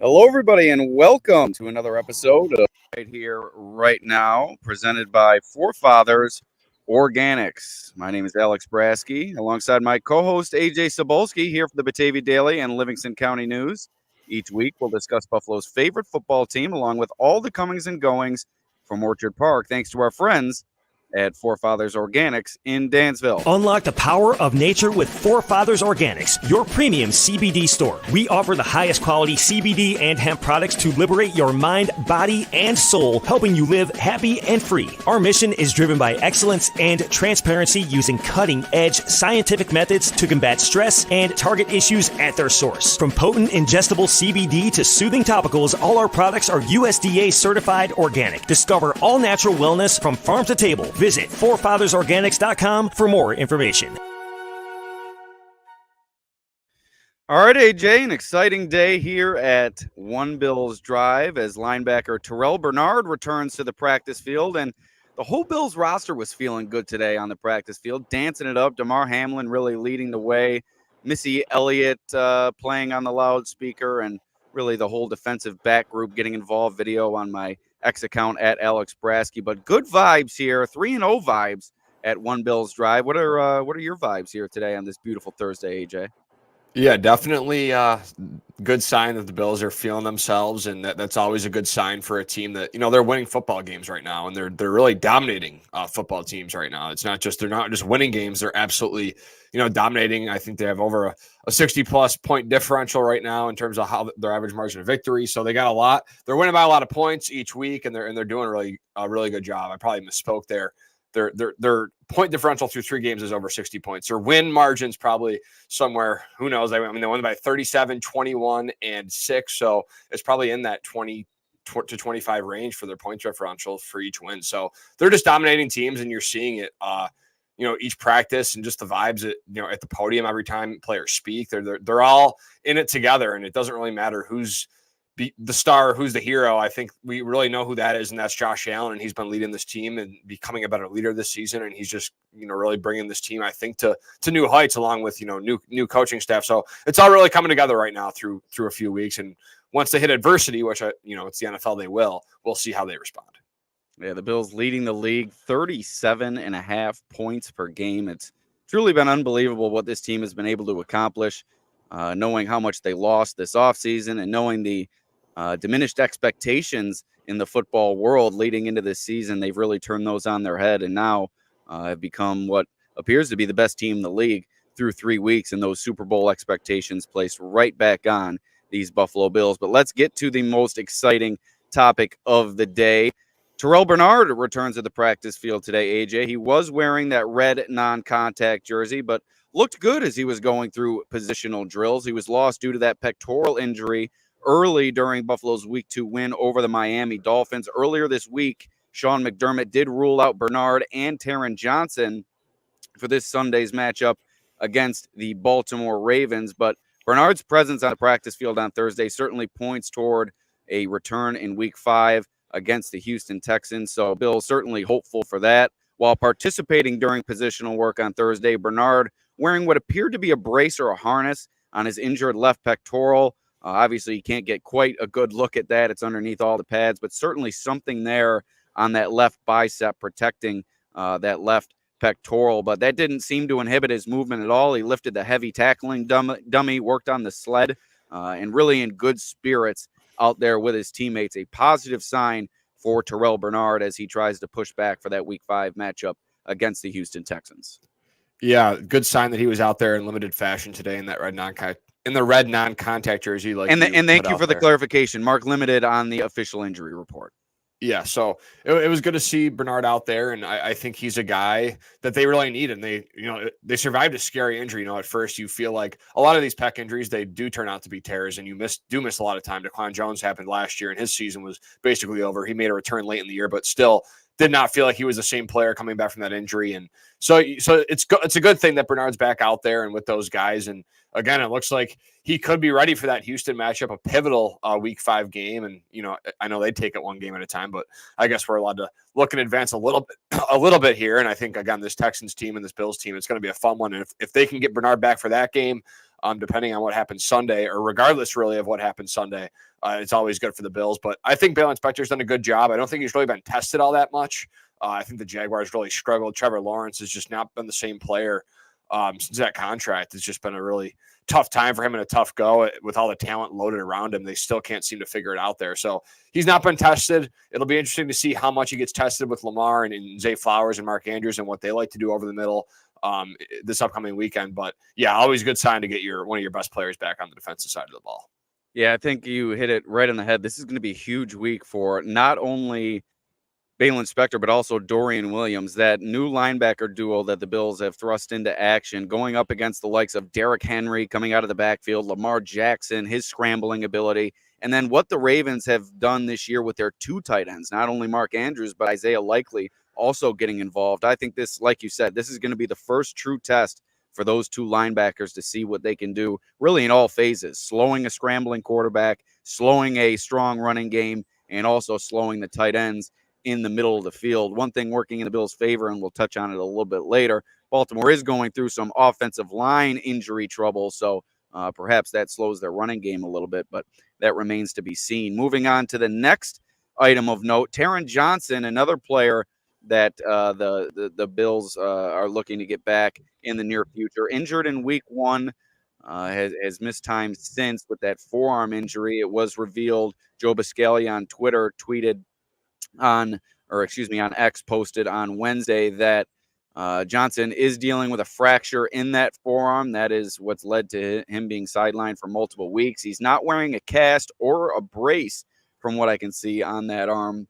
Hello, everybody, and welcome to another episode of Right Here, Right Now, presented by Forefathers Organics. My name is Alex Brasky, alongside my co-host Ajay Cybulski, here for the Batavia Daily and Livingston County News. Each week, we'll discuss Buffalo's favorite football team, along with all the comings and goings from Orchard Park, thanks to our friends at Forefathers Organics in Dansville. Unlock the power of nature with Forefathers Organics, your premium CBD store. We offer the highest quality CBD and hemp products to liberate your mind, body, and soul, helping you live happy and free. Our mission is driven by excellence and transparency, using cutting-edge scientific methods to combat stress and target issues at their source. From potent ingestible CBD to soothing topicals, all our products are USDA certified organic. Discover all natural wellness from farm to table. Visit forefathersorganics.com for more information. All right, AJ, an exciting day here at One Bills Drive as linebacker Terrel Bernard returns to the practice field. And the whole Bills roster was feeling good today on the practice field, dancing it up. Damar Hamlin really leading the way. Missy Elliott playing on the loudspeaker, and really the whole defensive back group getting involved. Video on my X account at Alex Brasky. But good vibes here, 3-0 vibes at One Bills Drive. What are your vibes here today on this beautiful Thursday, AJ? Yeah, definitely good sign that the Bills are feeling themselves, and that's always a good sign for a team that, they're winning football games right now, and they're really dominating football teams right now. They're not just winning games; they're absolutely dominating. I think they have over a 60-plus point differential right now in terms of how their average margin of victory. So they got a lot. They're winning by a lot of points each week, and they're doing a really good job. I probably misspoke there. Their point differential through 3 games is over 60 points. Their win margin's probably somewhere, who knows? They won by 37, 21, and 6. So it's probably in that 20 to 25 range for their point differential for each win. So they're just dominating teams, and you're seeing it, each practice, and just the vibes at the podium every time players speak. They're all in it together, and it doesn't really matter who's the star, who's the hero. I think we really know who that is, and that's Josh Allen, and he's been leading this team and becoming a better leader this season, and he's just really bringing this team, I think, to new heights, along with new coaching staff. So it's all really coming together right now through a few weeks, and once they hit adversity, which it's the NFL, we'll see how they respond. Yeah, the Bills leading the league, 37.5 points per game. It's truly been unbelievable what this team has been able to accomplish, knowing how much they lost this offseason and knowing the diminished expectations in the football world leading into this season. They've really turned those on their head, and now have become what appears to be the best team in the league through 3 weeks, and those Super Bowl expectations placed right back on these Buffalo Bills. But let's get to the most exciting topic of the day. Terrel Bernard returns to the practice field today, AJ. He was wearing that red non-contact jersey, but looked good as he was going through positional drills. He was lost due to that pectoral injury early during Buffalo's Week 2 win over the Miami Dolphins. Earlier this week, Sean McDermott did rule out Bernard and Taron Johnson for this Sunday's matchup against the Baltimore Ravens. But Bernard's presence on the practice field on Thursday certainly points toward a return in Week 5 against the Houston Texans. So Bill certainly hopeful for that. While participating during positional work on Thursday, Bernard wearing what appeared to be a brace or a harness on his injured left pectoral. Obviously, you can't get quite a good look at that. It's underneath all the pads, but certainly something there on that left bicep protecting that left pectoral. But that didn't seem to inhibit his movement at all. He lifted the heavy tackling dummy, worked on the sled, and really in good spirits out there with his teammates. A positive sign for Terrel Bernard as he tries to push back for that Week 5 matchup against the Houston Texans. Yeah, good sign that he was out there in limited fashion today in that red non-contact jersey. And thank you for the clarification. Mark limited on the official injury report. Yeah, so it was good to see Bernard out there, and I think he's a guy that they really need. And they survived a scary injury. At first you feel like a lot of these pec injuries, they do turn out to be tears, and you miss a lot of time. Taron Johnson happened last year, and his season was basically over. He made a return late in the year, but still did not feel like he was the same player coming back from that injury. And so it's a good thing that Bernard's back out there and with those guys. And again, it looks like he could be ready for that Houston matchup, a pivotal Week 5 game. And, I know they take it one game at a time, but I guess we're allowed to look in advance a little bit here. And I think, again, this Texans team and this Bills team, it's going to be a fun one. And if they can get Bernard back for that game, depending on what happens Sunday, or regardless really of what happens Sunday. It's always good for the Bills. But I think Baylon Spector's done a good job. I don't think he's really been tested all that much. I think the Jaguars really struggled. Trevor Lawrence has just not been the same player since that contract. It's just been a really tough time for him and a tough go with all the talent loaded around him. They still can't seem to figure it out there. So he's not been tested. It'll be interesting to see how much he gets tested with Lamar and Zay Flowers and Mark Andrews and what they like to do over the middle this upcoming weekend. But yeah, always a good sign to get one of your best players back on the defensive side of the ball. Yeah, I think you hit it right on the head. This is going to be a huge week for not only Baylon Spector, but also Dorian Williams, that new linebacker duo that the Bills have thrust into action, going up against the likes of Derrick Henry coming out of the backfield, Lamar Jackson, his scrambling ability, and then what the Ravens have done this year with their two tight ends, not only Mark Andrews, but Isaiah Likely also getting involved. I think this, like you said, this is going to be the first true test for those two linebackers to see what they can do really in all phases, slowing a scrambling quarterback, slowing a strong running game, and also slowing the tight ends in the middle of the field. One thing working in the Bills' favor, and we'll touch on it a little bit later, Baltimore is going through some offensive line injury trouble, so perhaps that slows their running game a little bit, but that remains to be seen. Moving on to the next item of note, Taron Johnson, another player that the Bills are looking to get back in the near future. Injured in week 1, has missed time since with that forearm injury. It was revealed, Joe Biscaglia on Twitter tweeted on X posted on Wednesday that Johnson is dealing with a fracture in that forearm. That is what's led to him being sidelined for multiple weeks. He's not wearing a cast or a brace from what I can see on that arm.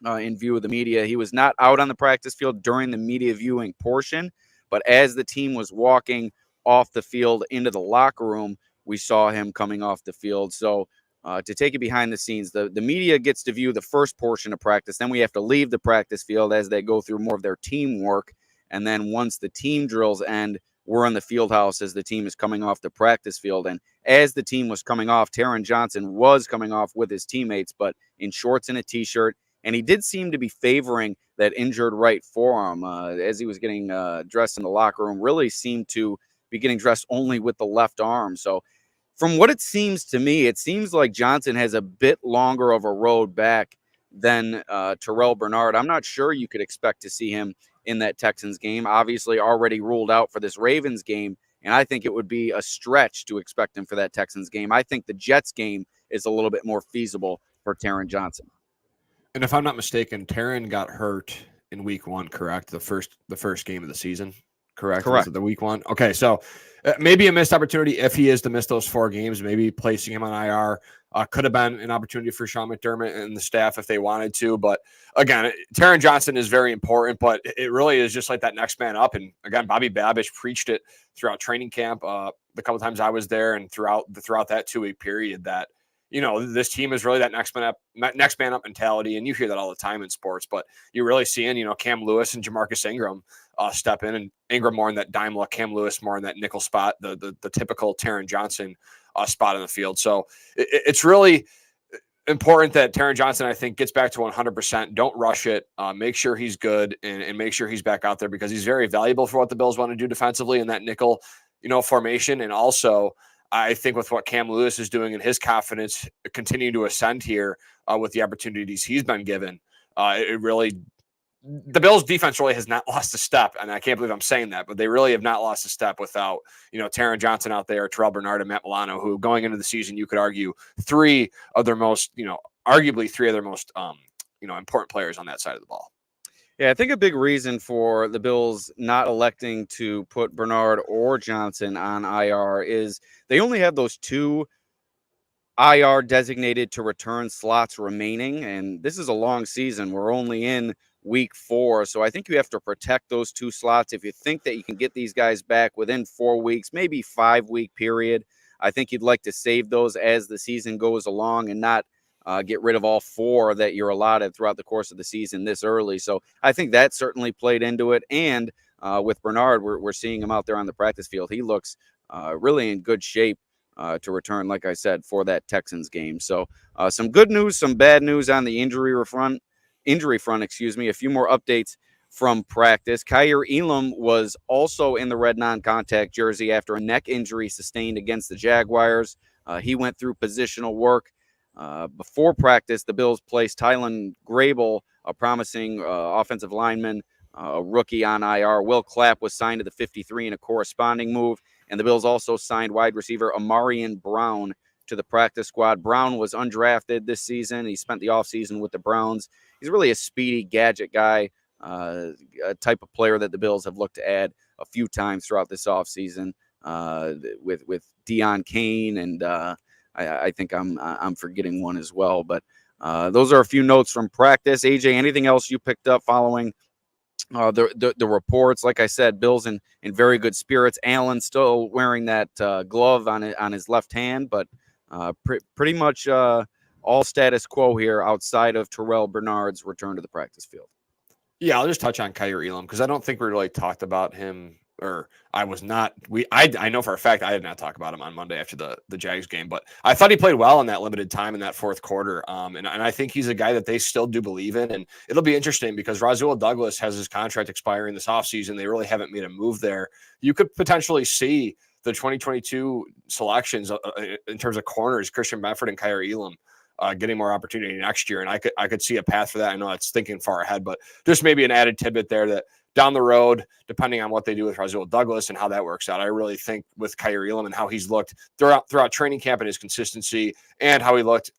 In view of the media, he was not out on the practice field during the media viewing portion, but as the team was walking off the field into the locker room, we saw him coming off the field. So to take it behind the scenes, the media gets to view the first portion of practice. Then we have to leave the practice field as they go through more of their teamwork. And then once the team drills end, we're in the field house as the team is coming off the practice field. And as the team was coming off, Taron Johnson was coming off with his teammates, but in shorts and a T-shirt. And he did seem to be favoring that injured right forearm as he was getting dressed in the locker room, really seemed to be getting dressed only with the left arm. So from what it seems to me, it seems like Johnson has a bit longer of a road back than Terrel Bernard. I'm not sure you could expect to see him in that Texans game, obviously already ruled out for this Ravens game. And I think it would be a stretch to expect him for that Texans game. I think the Jets game is a little bit more feasible for Taron Johnson. And if I'm not mistaken, Taron got hurt in week 1, correct? The first game of the season, correct? Correct. Was it the week 1? Okay, so maybe a missed opportunity if he is to miss those 4 games. Maybe placing him on IR could have been an opportunity for Sean McDermott and the staff if they wanted to. But again, Taron Johnson is very important, but it really is just like that next man up. And again, Bobby Babish preached it throughout training camp the couple times I was there and throughout that 2-week period that, you know, this team is really that next man up mentality. And you hear that all the time in sports, but you're really seeing, you know, Cam Lewis and Jamarcus Ingram step in, and Ingram more in that dime look, Cam Lewis more in that nickel spot, the typical Taron Johnson spot on the field. So it's really important that Taron Johnson, I think, gets back to 100%. Don't rush it. Make sure he's good and make sure he's back out there because he's very valuable for what the Bills want to do defensively in that nickel, you know, formation. And also, I think with what Cam Lewis is doing and his confidence continuing to ascend here with the opportunities he's been given, the Bills defense really has not lost a step. And I can't believe I'm saying that, but they really have not lost a step without, you know, Taron Johnson out there, Terrel Bernard and Matt Milano, who going into the season, you could argue arguably three of their most, important players on that side of the ball. Yeah, I think a big reason for the Bills not electing to put Bernard or Johnson on IR is they only have those 2 IR designated to return slots remaining. And this is a long season. We're only in week 4. So I think you have to protect those 2 slots. If you think that you can get these guys back within 4 weeks, maybe 5-week period, I think you'd like to save those as the season goes along and not get rid of all 4 that you're allotted throughout the course of the season this early. So I think that certainly played into it. And with Bernard, we're seeing him out there on the practice field. He looks really in good shape to return, like I said, for that Texans game. So some good news, some bad news on the injury front. A few more updates from practice. Kyer Elam was also in the red non-contact jersey after a neck injury sustained against the Jaguars. He went through positional work. Before practice, the Bills placed Tylen Grable, a promising offensive lineman, a rookie, on IR. Will Clapp was signed to the 53 in a corresponding move, and the Bills also signed wide receiver Amarian Brown to the practice squad. Brown was undrafted this season. He spent the offseason with the Browns. He's really a speedy gadget guy, a type of player that the Bills have looked to add a few times throughout this offseason with Deion Kane, and I think I'm forgetting one as well. But those are a few notes from practice. AJ, anything else you picked up following the reports? Like I said, Bills in very good spirits. Allen still wearing that glove on his left hand, but pretty much all status quo here outside of Terrel Bernard's return to the practice field. Yeah, I'll just touch on Kyer Elam because I don't think we really talked about him, or I was not. I know for a fact I did not talk about him on Monday after the Jags game, but I thought he played well in that limited time in that fourth quarter. And I think he's a guy that they still do believe in, and it'll be interesting because Rasul Douglas has his contract expiring this offseason. They really haven't made a move there. You could potentially see the 2022 selections in terms of corners, Christian Benford and Kyer Elam, getting more opportunity next year. And I could see a path for that. I know it's thinking far ahead, but just maybe an added tidbit there that down the road, depending on what they do with Rasul Douglas and how that works out, I really think with Kyer Elam and how he's looked throughout training camp and his consistency and how he looked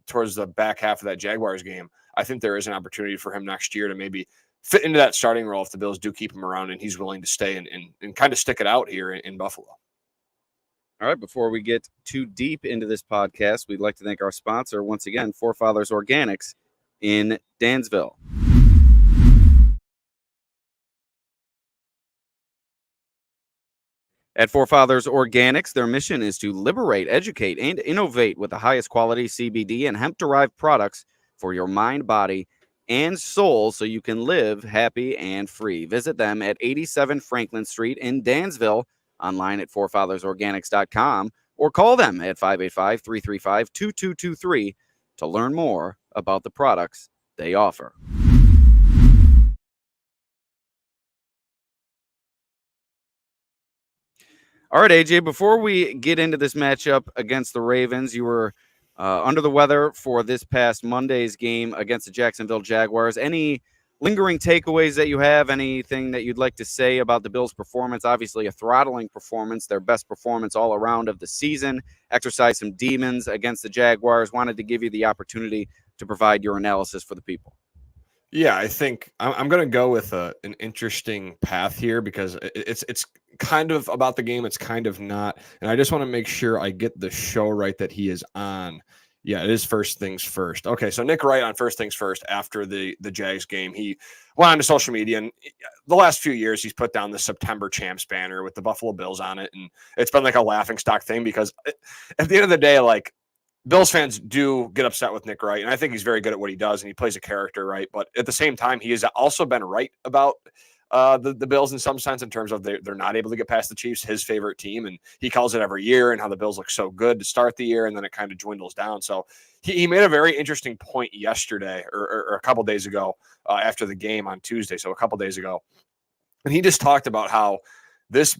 towards the back half of that Jaguars game, I think there is an opportunity for him next year to maybe fit into that starting role if the Bills do keep him around and he's willing to stay and kind of stick it out here in Buffalo. All right, before we get too deep into this podcast, we'd like to thank our sponsor, once again, Forefathers Organics in Dansville. At Forefathers Organics, their mission is to liberate, educate, and innovate with the highest quality CBD and hemp-derived products for your mind, body, and soul so you can live happy and free. Visit them at 87 Franklin Street in Dansville, online at forefathersorganics.com, or call them at 585-335-2223 to learn more about the products they offer. All right, AJ, before we get into this matchup against the Ravens, you were under the weather for this past Monday's game against the Jacksonville Jaguars. Any lingering takeaways that you have? Anything that you'd like to say about the Bills' performance? Obviously, a throttling performance, their best performance all around of the season. Exercised some demons against the Jaguars. Wanted to give you the opportunity to provide your analysis for the people. Yeah, I think I'm going to go with an interesting path here because it's kind of about the game. It's kind of not. And I just want to make sure I get the show right that he is on. Yeah, it is First Things First. Okay, so Nick Wright on First Things First after the Jags game. He went onto social media, and the last few years he's put down the September Champs banner with the Buffalo Bills on it. And it's been like a laughingstock thing because at the end of the day, like, Bills fans do get upset with Nick Wright, and I think he's very good at what he does, and he plays a character, right? But at the same time, he has also been right about the Bills in some sense in terms of they're not able to get past the Chiefs, his favorite team, and he calls it every year and how the Bills look so good to start the year, and then it kind of dwindles down. So he made a very interesting point yesterday or a couple days ago after the game on Tuesday, so a couple days ago, and he just talked about how this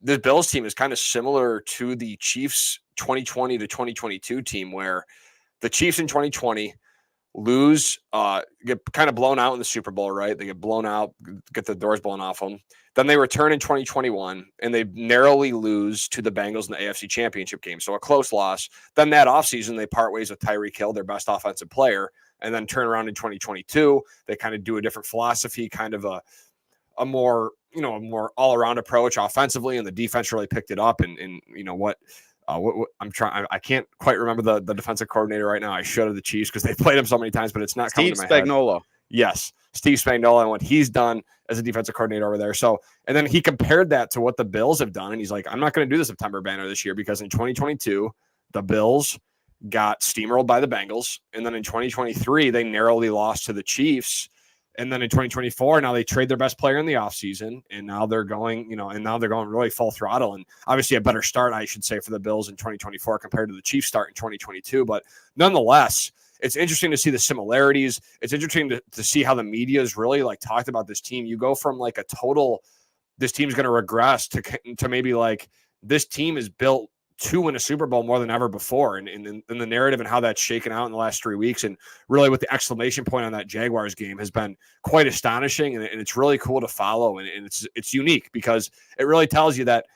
Bills team is kind of similar to the Chiefs 2020 to 2022 team, where the Chiefs in 2020 lose, get kind of blown out in the Super Bowl, right? They get blown out, get the doors blown off them. Then they return in 2021 and they narrowly lose to the Bengals in the AFC Championship game. So a close loss. Then that offseason, they part ways with Tyreek Hill, their best offensive player, and then turn around in 2022. They kind of do a different philosophy, kind of a more, a more all-around approach offensively, and the defense really picked it up. And what I'm trying, I can't quite remember the defensive coordinator right now. I should have the Chiefs because they played him so many times, but it's not coming to my head. Steve Spagnuolo. Yes, Steve Spagnuolo and what he's done as a defensive coordinator over there. So, and then he compared that to what the Bills have done, and he's like, I'm not going to do the September banner this year because in 2022, the Bills got steamrolled by the Bengals, and then in 2023, they narrowly lost to the Chiefs. And then in 2024, now they trade their best player in the offseason, and now they're going, really full throttle. And obviously a better start, I should say, for the Bills in 2024 compared to the Chiefs start in 2022. But nonetheless, it's interesting to see the similarities. It's interesting to see how the media is really like talked about this team. You go from like a total, this team's going to regress to maybe like this team is built to win a Super Bowl more than ever before. And in the narrative and how that's shaken out in the last 3 weeks, and really with the exclamation point on that Jaguars game has been quite astonishing. And it's really cool to follow. And it's unique because it really tells you that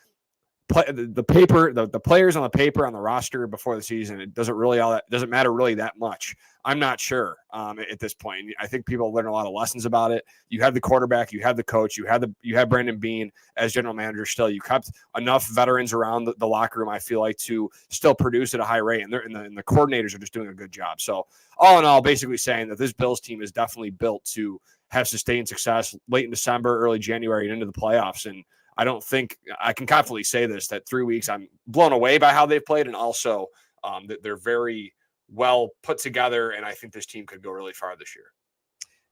the players on the paper on the roster before the season, it doesn't matter really that much. I'm not sure at this point. I think people learn a lot of lessons about it. You have the quarterback, you have the coach, you have Brandon Beane as general manager. Still, you kept enough veterans around the locker room, I feel like, to still produce at a high rate, and the coordinators are just doing a good job. So all in all, basically saying that this Bills team is definitely built to have sustained success late in December, early January, and into the playoffs. And I don't think I can confidently say this, that 3 weeks I'm blown away by how they've played, and also that they're very well put together, and I think this team could go really far this year.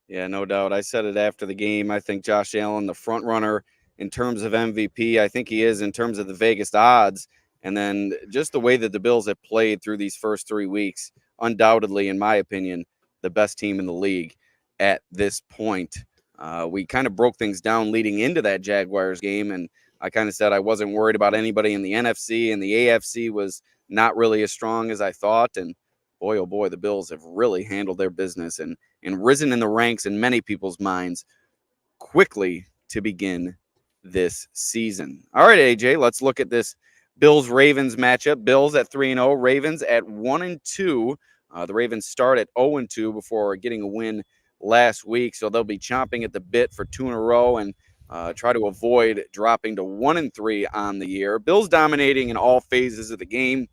Yeah, no doubt. I said it after the game. I think Josh Allen, the front runner in terms of MVP, I think he is in terms of the Vegas odds. And then just the way that the Bills have played through these first 3 weeks, undoubtedly, in my opinion, the best team in the league at this point. We kind of broke things down leading into that Jaguars game, and I kind of said I wasn't worried about anybody in the NFC, and the AFC was not really as strong as I thought. And boy, oh boy, the Bills have really handled their business and risen in the ranks in many people's minds quickly to begin this season. All right, AJ, let's look at this Bills-Ravens matchup. Bills at 3-0, Ravens at 1-2. The Ravens start at 0-2 before getting a win last week, so they'll be chomping at the bit for 2 in a row and try to avoid dropping to 1-3 on the year. Bills dominating in all phases of the game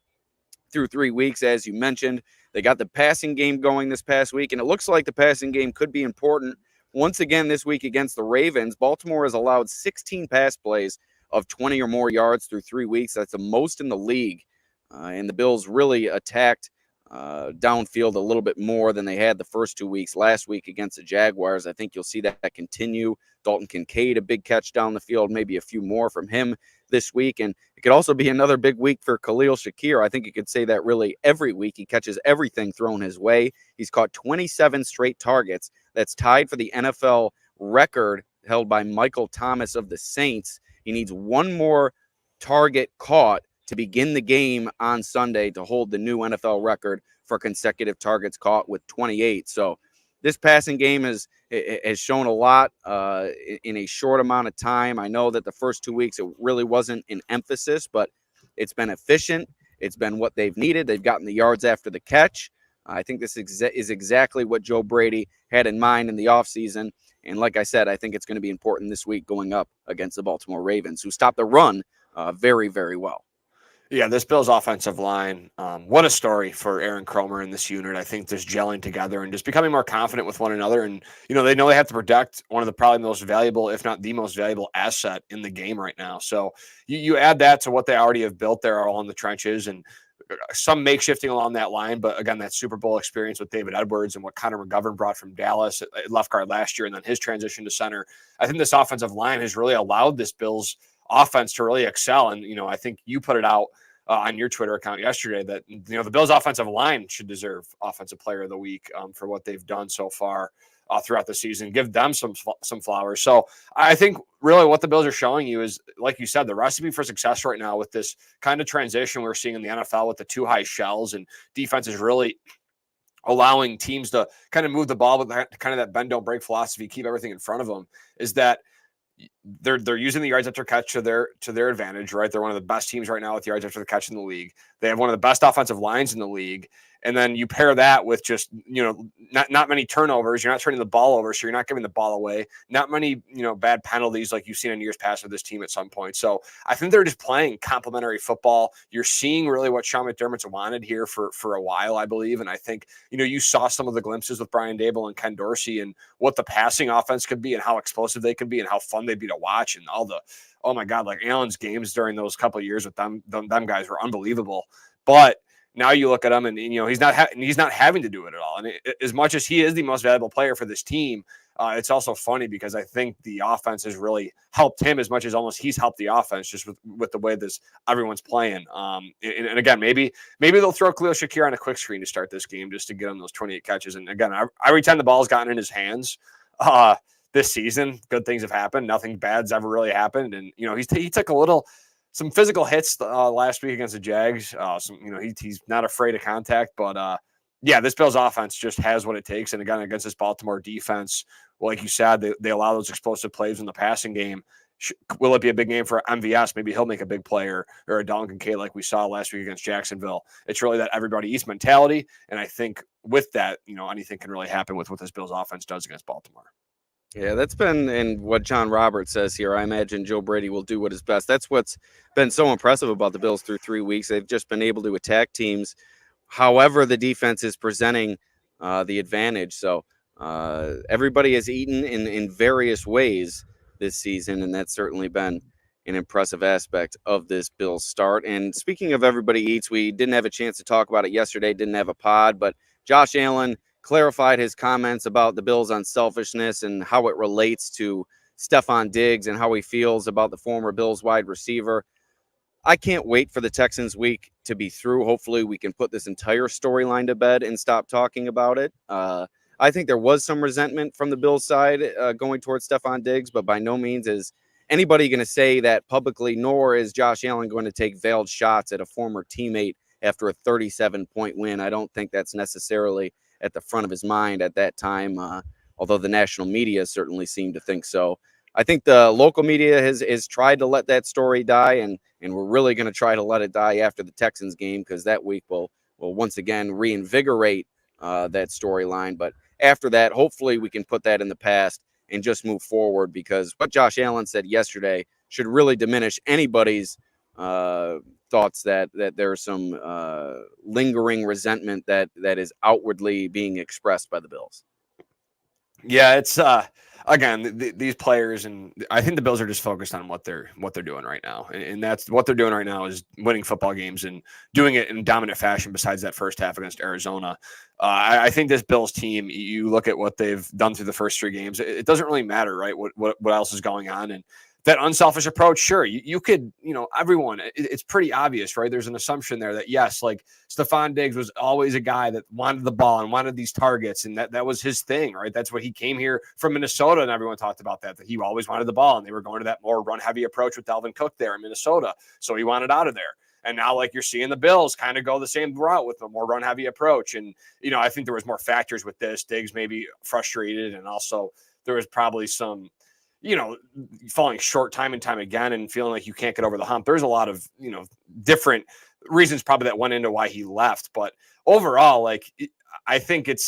through 3 weeks, as you mentioned. They got the passing game going this past week, and it looks like the passing game could be important once again this week against the Ravens. Baltimore has allowed 16 pass plays of 20 or more yards through 3 weeks. That's the most in the league, and the Bills really attacked downfield a little bit more than they had the first 2 weeks last week against the Jaguars. I think you'll see that continue. Dalton Kincaid, a big catch down the field, maybe a few more from him this week. And it could also be another big week for Khalil Shakir. I think you could say that really every week. He catches everything thrown his way. He's caught 27 straight targets. That's tied for the NFL record held by Michael Thomas of the Saints. He needs one more target caught to begin the game on Sunday to hold the new NFL record for consecutive targets caught with 28. So this passing game has shown a lot in a short amount of time. I know that the first 2 weeks it really wasn't an emphasis, but it's been efficient. It's been what they've needed. They've gotten the yards after the catch. I think this is exactly what Joe Brady had in mind in the offseason. And like I said, I think it's going to be important this week going up against the Baltimore Ravens, who stopped the run very, very well. Yeah, this Bills offensive line, what a story for Aaron Kromer and this unit. I think just gelling together and just becoming more confident with one another. And, they know they have to protect one of the probably most valuable, if not the most valuable asset in the game right now. So you add that to what they already have built there all in the trenches and some makeshifting along that line. But again, that Super Bowl experience with David Edwards and what Connor McGovern brought from Dallas at left guard last year and then his transition to center. I think this offensive line has really allowed this Bills offense to really excel. And, I think you put it out on your Twitter account yesterday that, the Bills offensive line should deserve offensive player of the week for what they've done so far throughout the season. Give them some flowers. So I think really what the Bills are showing you is, like you said, the recipe for success right now with this kind of transition we're seeing in the NFL with the two high shells and defense is really allowing teams to kind of move the ball with that bend don't break philosophy, keep everything in front of them, is that they're using the yards after catch to their advantage, right? They're one of the best teams right now with yards after the catch in the league. They have one of the best offensive lines in the league. And then you pair that with just, not many turnovers. You're not turning the ball over, so you're not giving the ball away. Not many, bad penalties like you've seen in years past with this team at some point. So I think they're just playing complementary football. You're seeing really what Sean McDermott's wanted here for a while, I believe. And I think, you saw some of the glimpses with Brian Dable and Ken Dorsey and what the passing offense could be and how explosive they could be and how fun they'd be to watch and all the, oh my God, like Allen's games during those couple of years with them guys were unbelievable. But now you look at him and he's not having to do it at all. And as much as he is the most valuable player for this team, it's also funny because I think the offense has really helped him as much as almost he's helped the offense just with the way everyone's playing. And again, maybe they'll throw Khalil Shakir on a quick screen to start this game just to get him those 28 catches. And again, every time the ball's gotten in his hands this season, good things have happened. Nothing bad's ever really happened. And, he took some physical hits last week against the Jags. He's not afraid of contact, but this Bills offense just has what it takes. And again, against this Baltimore defense, like you said, they allow those explosive plays in the passing game. Will it be a big game for MVS? Maybe he'll make a big play or a Duncan K like we saw last week against Jacksonville. It's really that everybody eats mentality. And I think with that, anything can really happen with what this Bills offense does against Baltimore. Yeah, that's been in what John Roberts says here. I imagine Joe Brady will do what is best. That's what's been so impressive about the Bills through 3 weeks. They've just been able to attack teams however the defense is presenting the advantage. So everybody has eaten in various ways this season, and that's certainly been an impressive aspect of this Bills start. And speaking of everybody eats, we didn't have a chance to talk about it yesterday, didn't have a pod, but Josh Allen clarified his comments about the Bills' unselfishness and how it relates to Stephon Diggs and how he feels about the former Bills wide receiver. I can't wait for the Texans week to be through. Hopefully we can put this entire storyline to bed and stop talking about it. I think there was some resentment from the Bills side going towards Stephon Diggs, but by no means is anybody going to say that publicly, nor is Josh Allen going to take veiled shots at a former teammate after a 37-point win. I don't think that's necessarily at the front of his mind at that time, although the national media certainly seemed to think so. I think the local media has tried to let that story die, and we're really going to try to let it die after the Texans game because that week will once again reinvigorate that storyline. But after that, hopefully we can put that in the past and just move forward, because what Josh Allen said yesterday should really diminish anybody's thoughts that there's some lingering resentment that is outwardly being expressed by the Bills. Yeah, it's again these players, and I think the Bills are just focused on what they're doing right now, and that's what they're doing right now is winning football games and doing it in dominant fashion. Besides that first half against Arizona, I think this Bills team, you look at what they've done through the first 3 games, it doesn't really matter, right? What else is going on, and that unselfish approach, sure, you could, everyone, it's pretty obvious, right? There's an assumption there that, yes, like Stephon Diggs was always a guy that wanted the ball and wanted these targets, and that was his thing, right? That's what he came here from Minnesota, and everyone talked about that he always wanted the ball, and they were going to that more run-heavy approach with Dalvin Cook there in Minnesota, so he wanted out of there. And now, like, you're seeing the Bills kind of go the same route with a more run-heavy approach, and, I think there was more factors with this. Diggs maybe frustrated, and also there was probably some – falling short time and time again and feeling like you can't get over the hump. There's a lot of, different reasons probably that went into why he left. But overall, like, I think it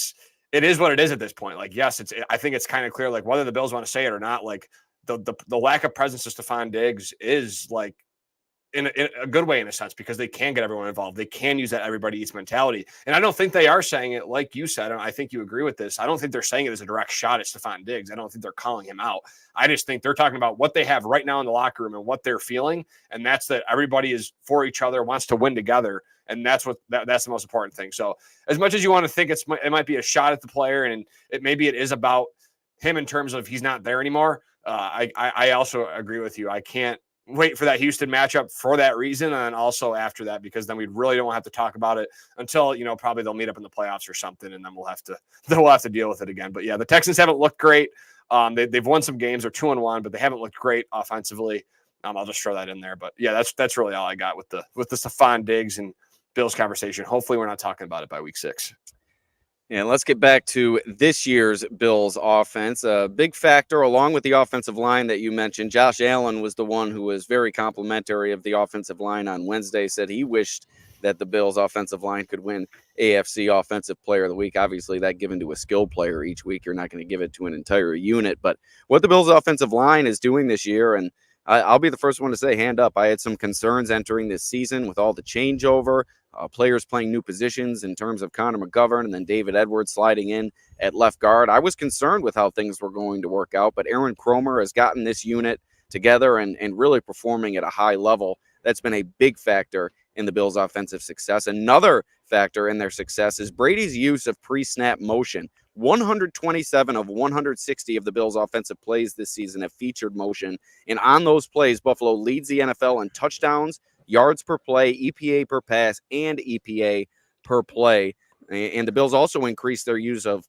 is what it is at this point. Like, yes, I think it's kind of clear, like, whether the Bills want to say it or not, like the lack of presence of Stephon Diggs is like, in a good way, in a sense, because they can get everyone involved. They can use that everybody eats mentality. And I don't think they are saying it like you said, and I think you agree with this. I don't think they're saying it as a direct shot at Stephon Diggs. I don't think they're calling him out. I just think they're talking about what they have right now in the locker room and what they're feeling. And that's that everybody is for each other, wants to win together. And that's that's the most important thing. So as much as you want to think it might be a shot at the player, and maybe it is about him in terms of he's not there anymore. I also agree with you. I can't wait for that Houston matchup for that reason, and also after that, because then we really don't have to talk about it until probably they'll meet up in the playoffs or something, and then we'll have to deal with it again. But yeah, the Texans haven't looked great. They've won some games, they're 2-1, but they haven't looked great offensively. I'll just throw that in there. But yeah, that's really all I got with the Stephon Diggs and Bills conversation. Hopefully, we're not talking about it by week 6. And let's get back to this year's Bills offense. A big factor, along with the offensive line that you mentioned, Josh Allen was the one who was very complimentary of the offensive line on Wednesday, said he wished that the Bills offensive line could win AFC Offensive Player of the Week. Obviously, that given to a skill player each week. You're not going to give it to an entire unit. But what the Bills offensive line is doing this year, and I'll be the first one to say, hand up, I had some concerns entering this season with all the changeover, players playing new positions in terms of Connor McGovern and then David Edwards sliding in at left guard. I was concerned with how things were going to work out, but Aaron Kromer has gotten this unit together and really performing at a high level. That's been a big factor in the Bills' offensive success. Another factor in their success is Brady's use of pre-snap motion. 127 of 160 of the Bills' offensive plays this season have featured motion. And on those plays, Buffalo leads the NFL in touchdowns, yards per play, EPA per pass, and EPA per play. And the Bills also increased their use of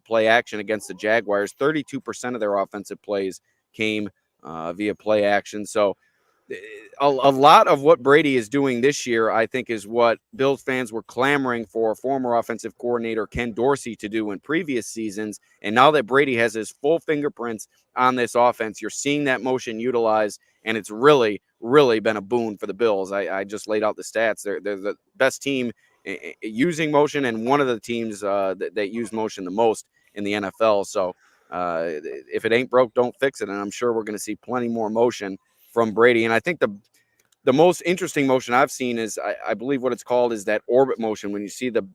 play action against the Jaguars. 32% of their offensive plays came via play action. So a lot of what Brady is doing this year, I think, is what Bills fans were clamoring for former offensive coordinator Ken Dorsey to do in previous seasons. And now that Brady has his full fingerprints on this offense, you're seeing that motion utilized, and it's really, really been a boon for the Bills. I just laid out the stats. They're the best team using motion, and one of the teams that use motion the most in the NFL. So if it ain't broke, don't fix it. And I'm sure we're going to see plenty more motion from Brady. And I think the most interesting motion I've seen is, I believe what it's called is that orbit motion, when you see the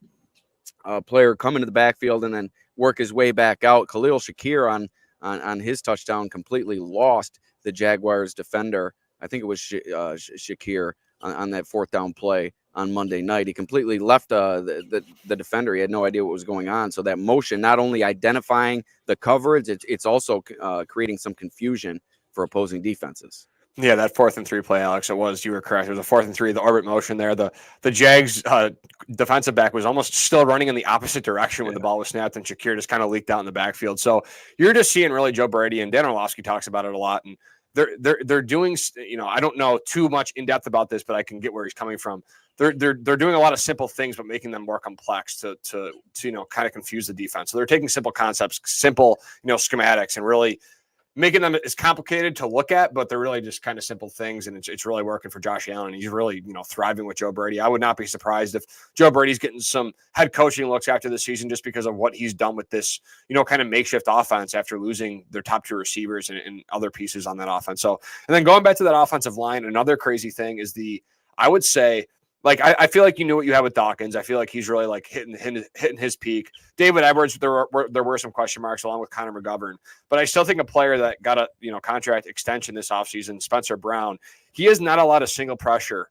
player come into the backfield and then work his way back out. Khalil Shakir on his touchdown completely lost the Jaguars defender. I think it was Shakir on that fourth down play on Monday night. He completely left the defender. He had no idea what was going on. So that motion, not only identifying the coverage, it's also creating some confusion for opposing defenses. Yeah, that 4th and 3 play, Alex, you were correct. It was a 4th and 3, the orbit motion there. The Jags defensive back was almost still running in the opposite direction when the ball was snapped, and Shakir just kind of leaked out in the backfield. So you're just seeing really Joe Brady, and Dan Orlovsky talks about it a lot. And they're doing, I don't know too much in depth about this, but I can get where he's coming from. They're doing a lot of simple things, but making them more complex to kind of confuse the defense. So they're taking simple concepts, simple, schematics, and really making them as complicated to look at, but they're really just kind of simple things, and it's really working for Josh Allen. He's really, thriving with Joe Brady. I would not be surprised if Joe Brady's getting some head coaching looks after the season just because of what he's done with this, kind of makeshift offense after losing their top 2 receivers and other pieces on that offense. So, and then going back to that offensive line, another crazy thing is I would say, like, I feel like you knew what you had with Dawkins. I feel like he's really like hitting his peak. David Edwards, there were some question marks along with Connor McGovern, but I still think a player that got a contract extension this offseason, Spencer Brown, he has not allowed a single pressure.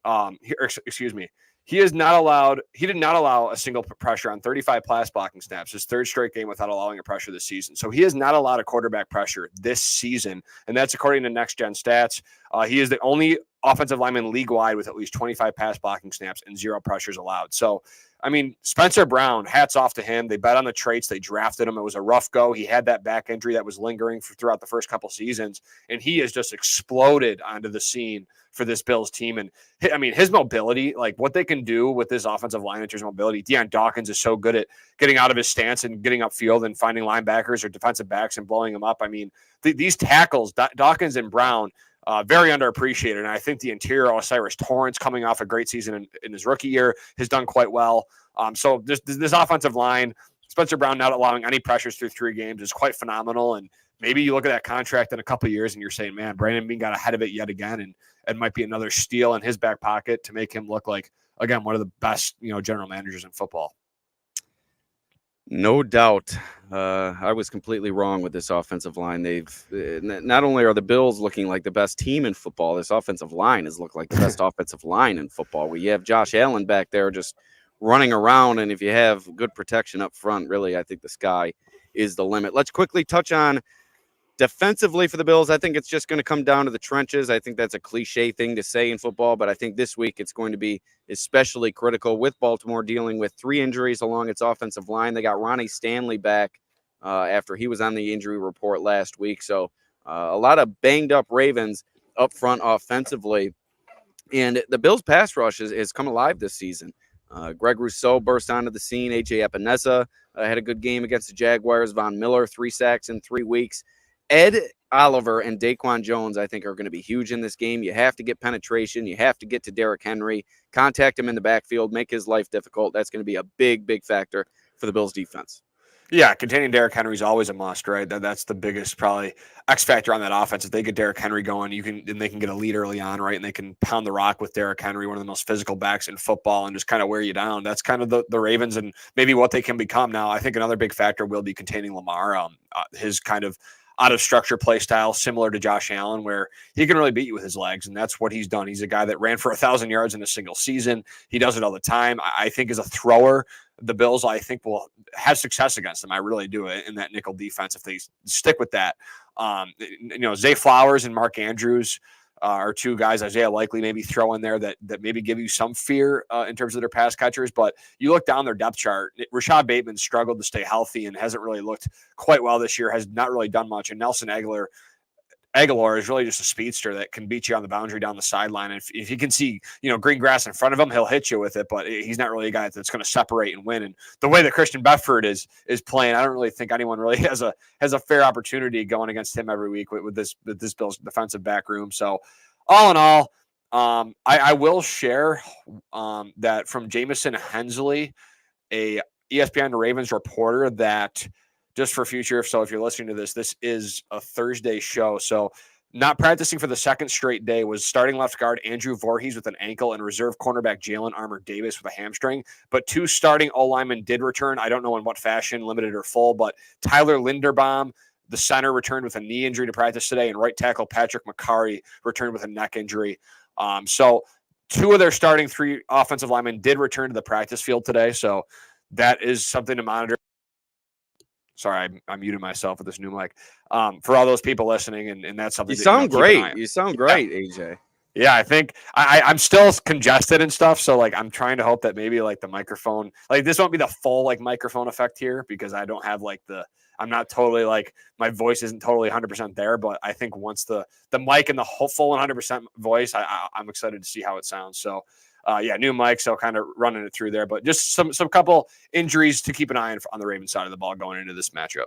He did not allow a single pressure on 35 pass blocking snaps, his 3rd straight game without allowing a pressure this season. So he has not allowed a quarterback pressure this season, and that's according to Next Gen Stats. He is the only offensive lineman league-wide with at least 25 pass blocking snaps and 0 pressures allowed. So, I mean, Spencer Brown, hats off to him. They bet on the traits. They drafted him. It was a rough go. He had that back injury that was lingering throughout the first couple seasons, and he has just exploded onto the scene for this Bills team. And I mean, his mobility, like what they can do with this offensive line in terms of mobility. Deion Dawkins is so good at getting out of his stance and getting upfield and finding linebackers or defensive backs and blowing them up. I mean, these tackles, Dawkins and Brown, very underappreciated. And I think the interior, Osiris Torrance, coming off a great season in his rookie year, has done quite well. So this offensive line, Spencer Brown not allowing any pressures through 3 games is quite phenomenal. And maybe you look at that contract in a couple of years and you're saying, man, Brandon Beane got ahead of it yet again. And it might be another steal in his back pocket to make him look like, again, one of the best, general managers in football. No doubt. I was completely wrong with this offensive line. Not only are the Bills looking like the best team in football, this offensive line has looked like the best offensive line in football. We have Josh Allen back there just running around, and if you have good protection up front, really, I think the sky is the limit. Let's quickly touch on defensively for the Bills. I think it's just going to come down to the trenches. I think that's a cliche thing to say in football, but I think this week it's going to be especially critical with Baltimore dealing with 3 injuries along its offensive line. They got Ronnie Stanley back after he was on the injury report last week. So a lot of banged up Ravens up front offensively. And the Bills pass rush has come alive this season. Greg Rousseau burst onto the scene. AJ Epinesa had a good game against the Jaguars. Von Miller, 3 sacks in 3 weeks. Ed Oliver and Daquan Jones, I think, are going to be huge in this game. You have to get penetration. You have to get to Derrick Henry, contact him in the backfield, make his life difficult. That's going to be a big, big factor for the Bills' defense. Yeah, containing Derrick Henry is always a must, right? That's the biggest probably X factor on that offense. If they get Derrick Henry going, they can get a lead early on, right? And they can pound the rock with Derrick Henry, one of the most physical backs in football, and just kind of wear you down. That's kind of the Ravens and maybe what they can become now. I think another big factor will be containing Lamar. His kind of out of structure play style, similar to Josh Allen, where he can really beat you with his legs. And that's what he's done. He's a guy that ran for 1,000 yards in a single season. He does it all the time. I think as a thrower, the Bills, I think, will have success against them. I really do, in that nickel defense if they stick with that. Zay Flowers and Mark Andrews are two guys. Isaiah Likely maybe throw in there that maybe give you some fear in terms of their pass catchers. But you look down their depth chart, Rashad Bateman struggled to stay healthy and hasn't really looked quite well this year, has not really done much. And Nelson Aguilar is really just a speedster that can beat you on the boundary down the sideline. And if he can see, green grass in front of him, he'll hit you with it, but he's not really a guy that's going to separate and win. And the way that Christian Bedford is playing, I don't really think anyone really has a fair opportunity going against him every week with this Bills defensive back room. So all in all, I will share that from Jamison Hensley, a ESPN Ravens reporter, that just for future. So if you're listening to this is a Thursday show. So not practicing for the second straight day was starting left guard Andrew Voorhees with an ankle and reserve cornerback Jalen Armour Davis with a hamstring. But 2 starting O-linemen did return. I don't know in what fashion, limited or full, but Tyler Linderbaum, the center, returned with a knee injury to practice today, and right tackle Patrick McCarry returned with a neck injury. So 2 of their starting 3 offensive linemen did return to the practice field today. So that is something to monitor. Sorry, I muted myself with this new mic. For all those people listening, and that's something. You sound great. You sound great, AJ. Yeah, I think I'm still congested and stuff. So I'm trying to hope that maybe the microphone, this won't be the full microphone effect here, because I don't have I'm not totally my voice isn't totally 100% there. But I think once the mic and the full 100% voice, I'm excited to see how it sounds. So. New mic, so kind of running it through there, but just some couple injuries to keep an eye on the Ravens side of the ball going into this matchup.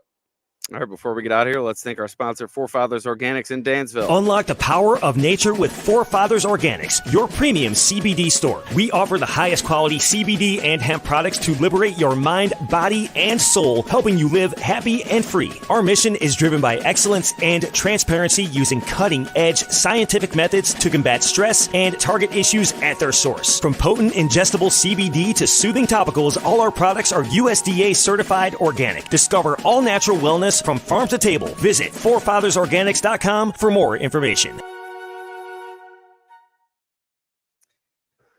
All right, before we get out of here, let's thank our sponsor, Forefathers Organics in Dansville. Unlock the power of nature with Forefathers Organics, your premium CBD store. We offer the highest quality CBD and hemp products to liberate your mind, body, and soul, helping you live happy and free. Our mission is driven by excellence and transparency, using cutting-edge scientific methods to combat stress and target issues at their source. From potent ingestible CBD to soothing topicals, all our products are USDA certified organic. Discover all natural wellness from farm to table. Visit forefathersorganics.com for more information.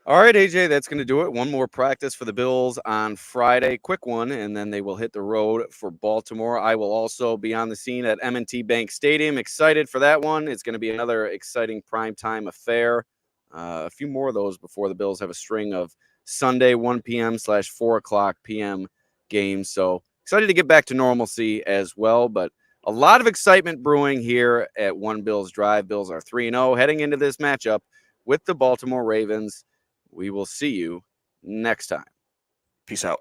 All right, AJ, that's going to do it. One more practice for the Bills on Friday. Quick one, and then they will hit the road for Baltimore. I will also be on the scene at M&T Bank Stadium. Excited for that one. It's going to be another exciting primetime affair. A few more of those before the Bills have a string of Sunday 1 p.m/4 o'clock p.m. games. So excited to get back to normalcy as well, but a lot of excitement brewing here at One Bills Drive. Bills are 3-0 heading into this matchup with the Baltimore Ravens. We will see you next time. Peace out.